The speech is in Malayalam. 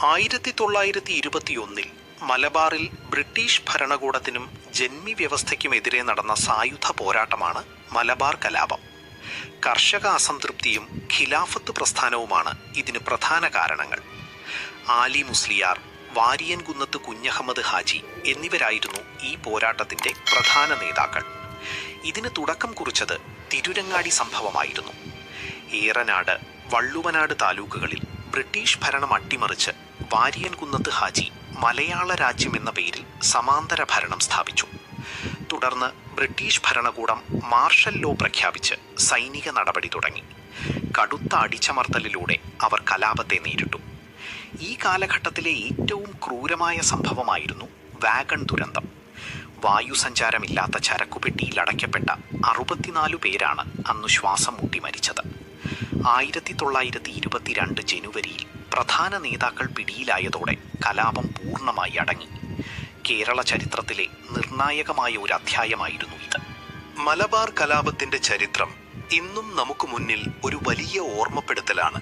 1921 മലബാറിൽ ബ്രിട്ടീഷ് ഭരണകൂടത്തിനും ജന്മി വ്യവസ്ഥയ്ക്കുമെതിരെ നടന്ന സായുധ പോരാട്ടമാണ് മലബാർ കലാപം. കർഷക അസംതൃപ്തിയും ഖിലാഫത്ത് പ്രസ്ഥാനവുമാണ് ഇതിന് പ്രധാന കാരണങ്ങൾ. ആലി മുസ്ലിയാർ, വാരിയൻകുന്നത്ത് കുഞ്ഞഹമ്മദ് ഹാജി എന്നിവരായിരുന്നു ഈ പോരാട്ടത്തിന്റെ പ്രധാന നേതാക്കൾ. ഇതിന് തുടക്കം കുറിച്ചത് തിരുരങ്ങാടി സംഭവമായിരുന്നു. ഏറനാട്, വള്ളുവനാട് താലൂക്കുകളിൽ ബ്രിട്ടീഷ് ഭരണം അട്ടിമറിച്ച് വാരിയൻകുന്നത്ത് ഹാജി മലയാള രാജ്യം എന്ന പേരിൽ സമാന്തര ഭരണം സ്ഥാപിച്ചു. തുടർന്ന് ബ്രിട്ടീഷ് ഭരണകൂടം മാർഷൽ ലോ പ്രഖ്യാപിച്ച് സൈനിക നടപടി തുടങ്ങി. കടുത്ത അടിച്ചമർത്തലിലൂടെ അവർ കലാപത്തെ നേരിട്ടു. ഈ കാലഘട്ടത്തിലെ ഏറ്റവും ക്രൂരമായ സംഭവമായിരുന്നു വാഗൺ ദുരന്തം. വായുസഞ്ചാരമില്ലാത്ത ചരക്കുപെട്ടിയിൽ അടയ്ക്കപ്പെട്ട 64 പേരാണ് അന്ന് ശ്വാസം മുട്ടി മരിച്ചത്. 1922 ജനുവരിയിൽ പ്രധാന നേതാക്കൾ പിടിയിലായതോടെ കലാപം പൂർണ്ണമായി അടങ്ങി. കേരള ചരിത്രത്തിലെ നിർണായകമായ ഒരു അധ്യായമായിരുന്നു ഇത്. മലബാർ കലാപത്തിന്റെ ചരിത്രം ഇന്നും നമുക്ക് മുന്നിൽ ഒരു വലിയ ഓർമ്മപ്പെടുത്തലാണ്.